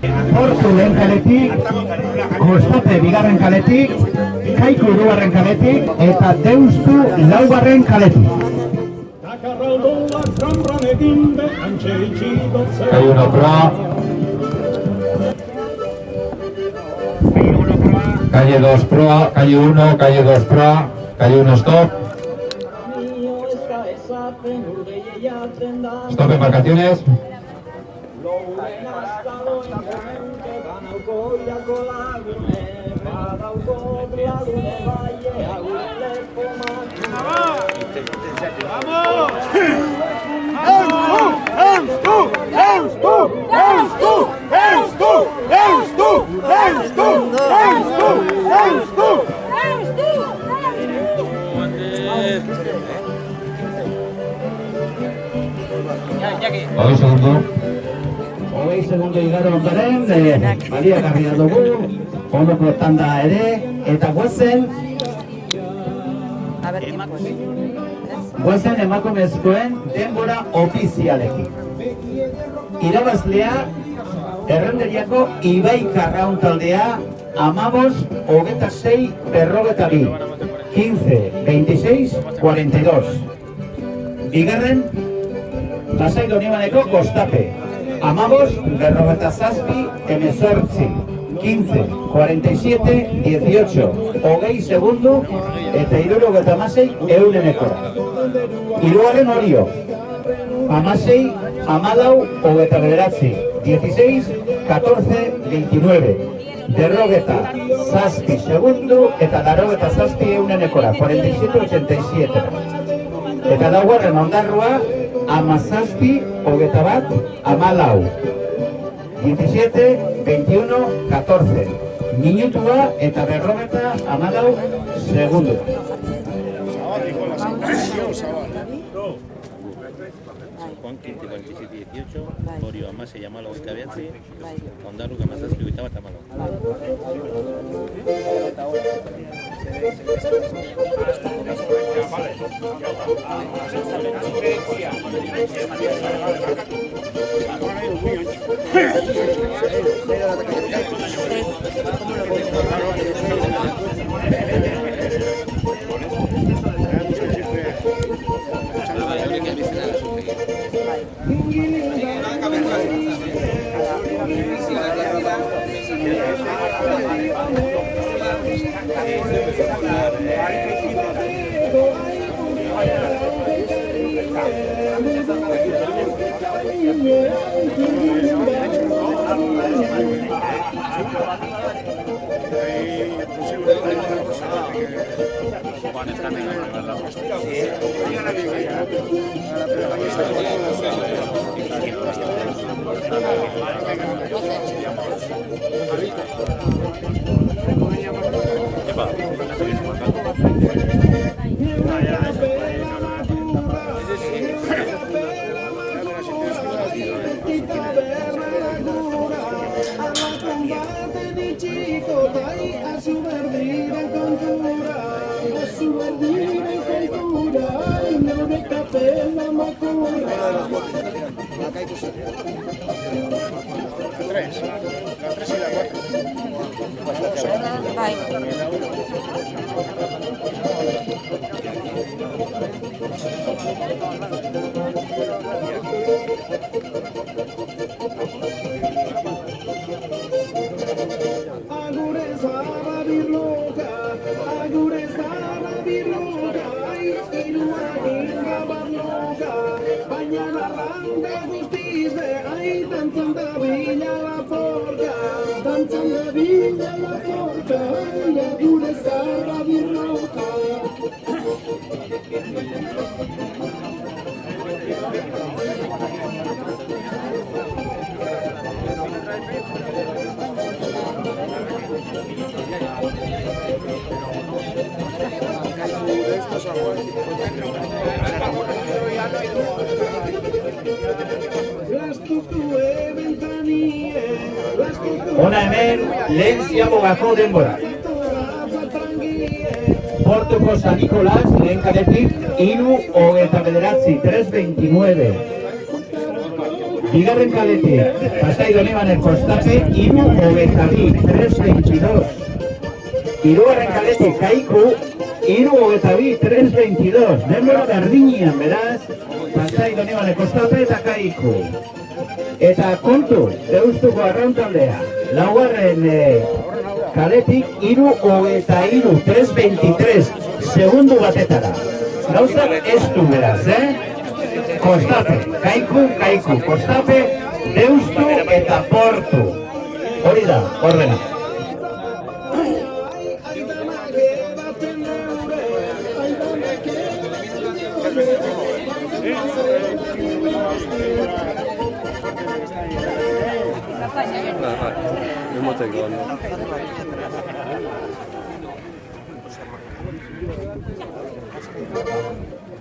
Portu lehen kaletik, Kostape bigarren kaletik, Kaiku hirugarren kaletik, eta Deustu laugarren kaletik. Calle 1 proa. Calle 2 proa, calle 1, calle 2 proa, calle 1 stop. Stop embarcaciones. Hogei segundo igaro ondoren, baliagarri da dugu, ondoko tanda ere, eta guazen emakumezkoen denbora ofizialekin. Irabazlea, Errenderiako Ibai Karraun taldea, 15-26-42, 15-26-42. Bigarren, Lasai Donibaneko Kostape, 15-47-18, 15-47-18, hogei segundu eta 76 Hirugarren Orio, 16-14-16, 16-14-29, Derrogeta, Zazpi segundu eta Darogeta Zazpi 47-87. Eta laugarren Ondarrua, 17-21-14, 17-21-14. Minutua eta Derrogeta 14 segundu. Juan 15-47-18, Orio Amase Yamalo Cabiazzi, Ondarru Gamazazpi Vitaba Tamalo. Hona hemen lehen ziabogako denbora. Portuko San Nicolás lehen karetik 3:29. bigarren kaletik, Pasai Donibanen kostape, 3:22, 3:22. Hirugarren kaletik, Kaiku, 3:22, 3:22. Denbora berdinian, beraz, Pasai Donibanen kostape eta Kaiku. Eta kontu, Deustuko arrauntaldea, laugarren kaletik, 3:23, 3:23, segundu batetara. Gauzak ez du beraz, Kostape, Kaiku, Kostape, Deustu eta Portu. Hori da, ordena.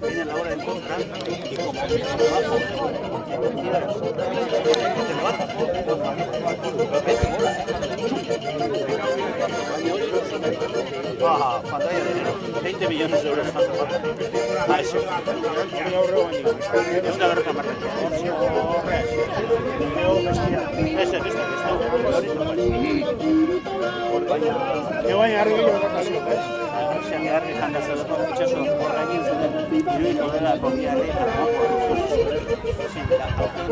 Viene la hora del contra y como pantalla de dinero, 20 millones de euros a eso. Es una verga más que vaya arriba zeharri jandazelako itxaso horrekin zuten iruditu dela kopiare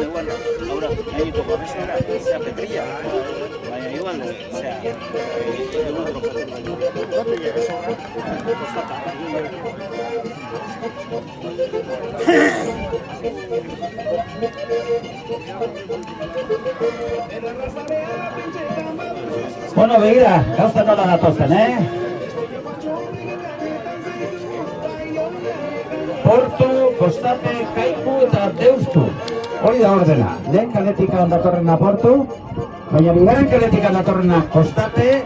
igual, ahora, ahí tu cabeza sea petrilla, vaya igual, o sea, Bueno, begira, gauza nola datozen, Portu, Kostape, Kaiku eta Deustu. Hori da ordena. Lehen kaletika datorrena Portu, baina bigarren kaletika datorrena Kostape,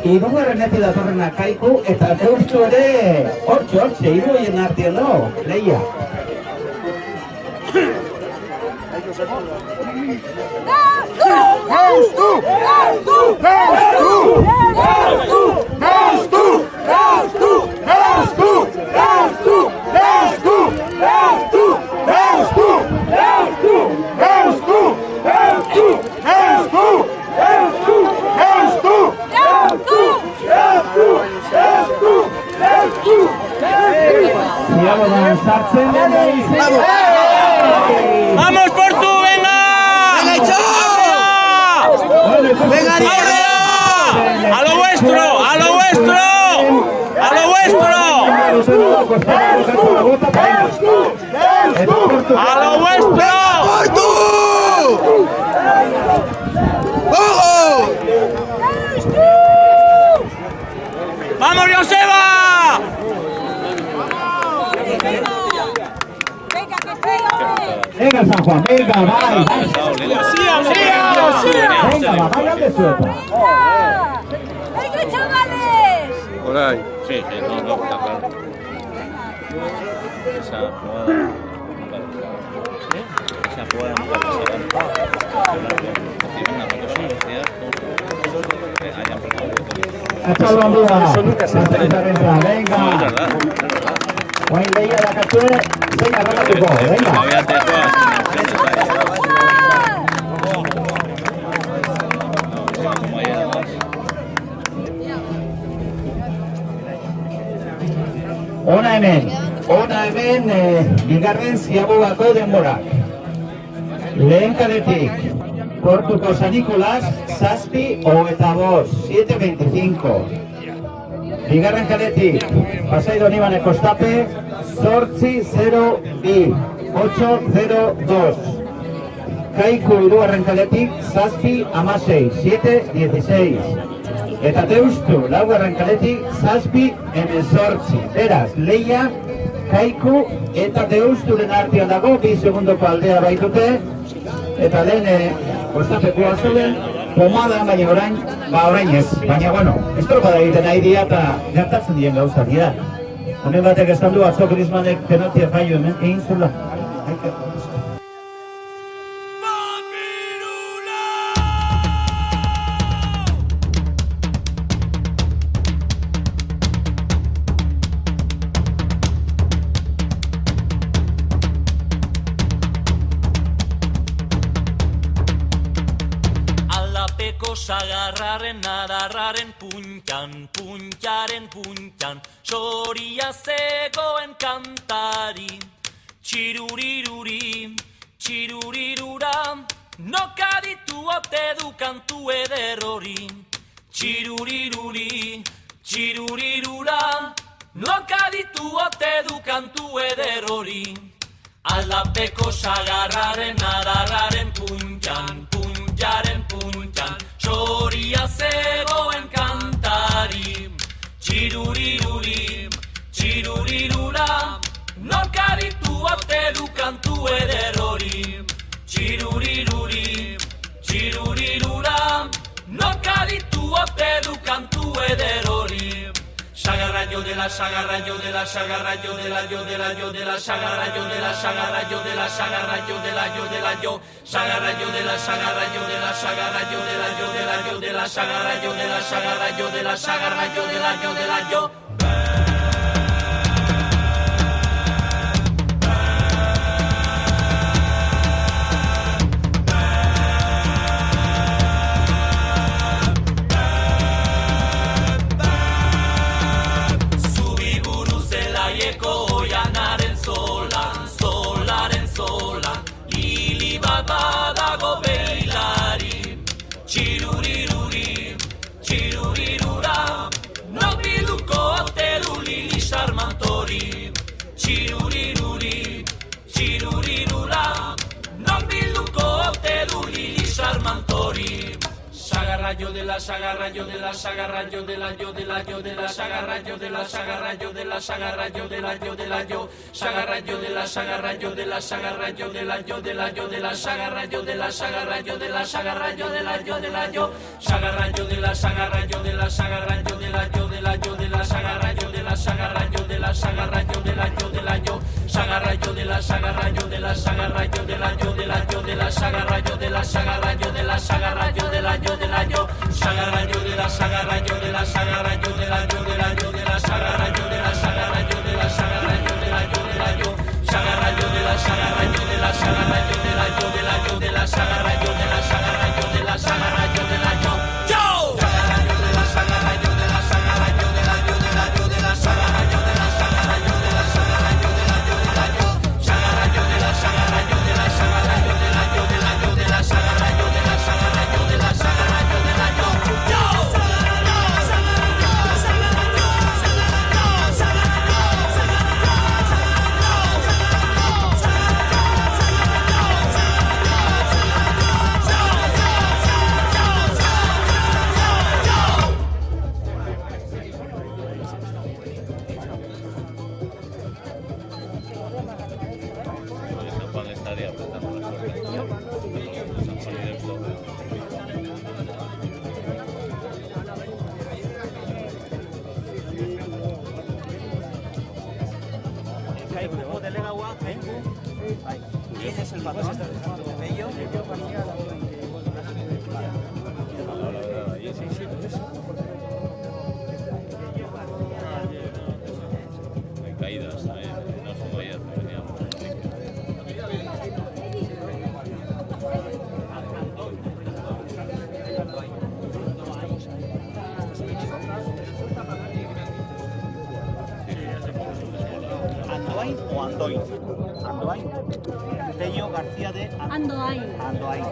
hirugarrenetik datorrena Kaiku eta Deustu ere hortxe, hiru horien artean dago, lehia. ¡Vamos por tú, venga! ¡Venga, ¡venga, arriba! ¡A lo vuestro! ¡A lo vuestro! ¡A lo vuestro! ¡A lo vuestro! ¡Por tú! ¡Ojo! ¡Vamos, Joseba! Venga, San Juan, venga, vai. Venga, vayan de suelta. ¡Venga, chavales! Por ahí. Sí, no, está claro. Esa jugada nunca venga. Guain lehia dakatue, zein arrakatuko, venga. Ona hemen, bigarren ziabogako denborak. Lehen kaletik, Portuko San Nikolas, 7:25. 7:25. Bigarren kaletik, Pasai Donibane Kostape, 8:02. 8:02. Kaiku hirugarren kaletik, 7:16. 7:16. Eta Deustu, laugarren kaletik, 7:18. Beraz, lehia, Kaiku eta Deusturen artean dago, 2 segundoko aldea baitute. Eta lehen, Kostapekoa zeuden, pomada, baina orain ez. Baina, bueno, estropada egiten nahi dira eta gertatzen dien gauza dira. Honen batek esan du, atzo Griezmannek penaltia jaio hemen, egin zula. Aldapeko sagarraren adarraren puntxan, puntxaren puntxan, soria zegoen kantari. Txiruriruri, txirurirura, nokaditu ote du kantu eder hori. Txiruriruri, txirurirura, nokaditu ote du kantu eder hori. Aldapeko sagarraren adarraren puntxan, puntxaren puntxan, soria zegoen kantari. Txiruriruri, txirurirura, nokaditu ote du kantu eder hori. Txiruriruri, txirurirura, nokaditu ote du kantu eder hori. Sagarraio de la sagarraio de la sagarraio de la yo de la yo de la sagarraio de la sagarraio de la sagarraio de la yo de la yo sagarraio de la sagarraio de la sagarraio de la yo de la yo de la sagarraio de la sagarraio de la sagarraio de la yo de la yo. Badago beilari, txiruriruri, txirurirura, nok biluko oteru lili sarmantori. Txiruriruri, txirurirura, nok biluko oteru lili sarmantori. Sagarraio de la sagarraio de la sagarraio de la yo de la yo de la sagarraio de la sagarraio de la sagarraio de la yo de la yo sagarraio de la sagarraio de la sagarraio de la yo de la yo de la sagarraio de la sagarraio de la sagarraio de la yo de la yo sagarraio de la sagarraio de la sagarraio de la yo de la yo de la sagarraio de la sagarraio de la sagarraio de la yo de la yo sagarraio de la sagarraio de la sagarraio de la yo de la yo de la sagarraio de la sagarraio de la sagarraio de la yo de la yo sagarraio de la sagarraio de la sagarraio de la yo de la yo de la sagarraio de la sagarraio de la sagarraio de la yo de la yo sagarraio de la sagarraio de la sagarraio de la yo de la yo de la sagarraio de la sagarraio de la sagarraio de la yo sagarraio de la sagarraio de la sagarraio de la yo de la yo de la sagarraio de la sagarraio de la sagarraio de la yo de la yo sagarraio de la sagarraio de la sagarraio de la yo de la yo de la sagarraio de la sagarraio de la sagarraio de la yo ¿Quién es el patrón? ¿Bello? Hay caídas, no son vallas, veníamos. ¿Andoain o Andoin? Andoain. Tello García de Andoain. Andoain.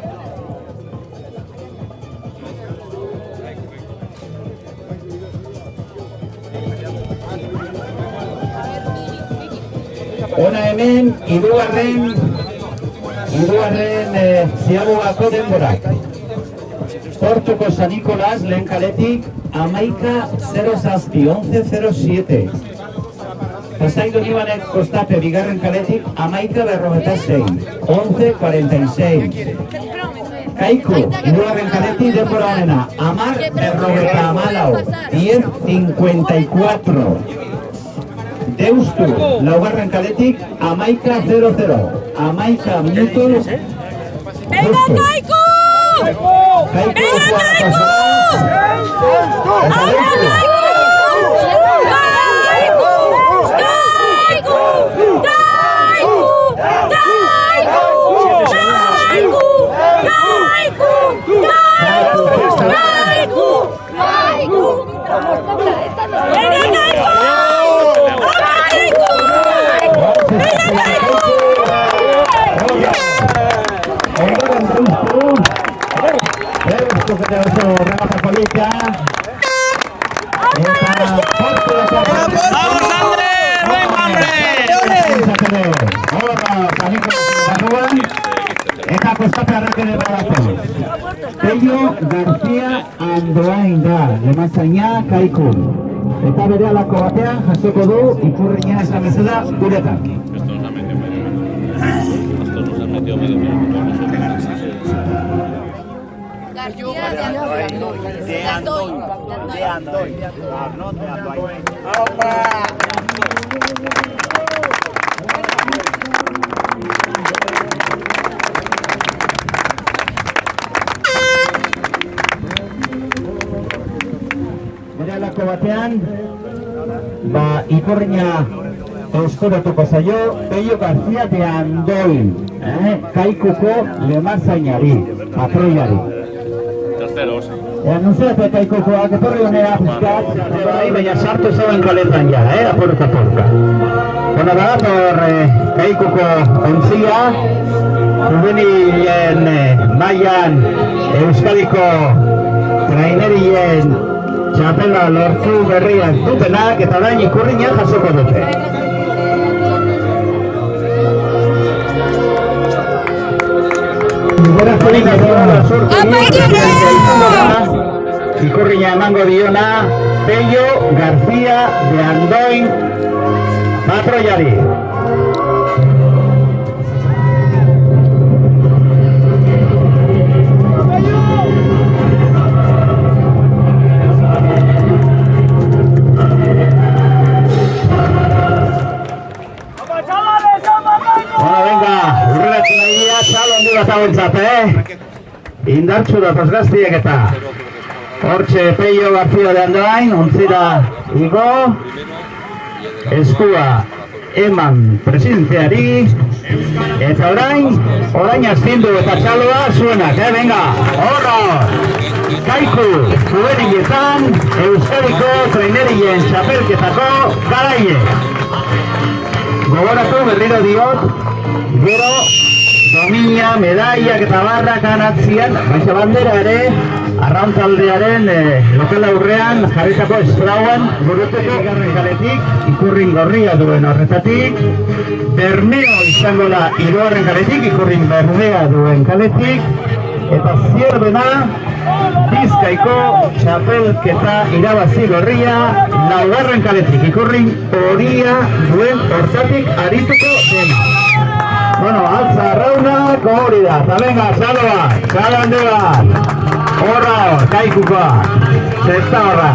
Hona hemen, hirugarren ziabugako denborak. Portuko San Nicolás lehen kaletik, amaika 0-zazpi, 11-07. Pasaido Nibanek Kostape bigarren kaletik, amaika 46, 11-46. Kaiku, hirugarren kaletik denbora honena, amar 54, 10-54. Deustu, laugarren kaletik, amaika 00, amaika minutu. ¡Venga, Kaiku! Kaiku, Zukete oso regata polita. Eta portu da ¡Vamos, Andrés! ¡Venga, Andrés! Hola, kaniko barruan. Eta kostapearrak ere badako. Pello García Andoain da, lemazzaina Kaiku. Eta bere alako batean jasoko du ikurriña esan bezala guretan. Esto nos ha metido medio minuto. De Andoin. No, de Andoin. Bere alako batean, ikurriña eskoratuko zaio Pello García de Andoin, Kaikuko lemazzainari, patroiari. Terceros. Anunciate Kaikukoak etorri honera pizkat, baina sartu zeuen kaletan ja, apurka. Bueno, badator Kaikuko ontzia, juvenilien mailan Euskadiko trainerien txapela lortu berriak dutenak eta orain ikurriña jasoko dute. Ikurriña emango diona Pello García de Andoin patroiari. Bueno, venga, urreratzen nahiia, txalo handi bat hauentzat, Indartsu datoz gaztiek eta hortxe Pello García de Andoain, ontzira igo, eskua eman presidenteari, eta orain aztindu eta txaloa zuenak, venga, horro! Kaiku, juveniletan, Euskadiko trainerien txapelketako garaile. Gogoratu berriro diot, gero domina, medaiak eta barrak anatzian, baixa bandera ere, arrauntaldearen lokal aurrean jarritako esklauan burutuko igarren kaletik, ikurrin gorria duen horretatik, Bermeo izango da hirugarren kaletik, ikurrin berdea duen kaletik, eta zierbena Bizkaiko txapelketa irabazi gorria laugarren kaletik, ikurrin horia duen hortatik arituko dena. Bueno, altza arraunak hori da, eta venga, txaloa, txalo handi bat, horra hor, Kaikukoa, zesta horra.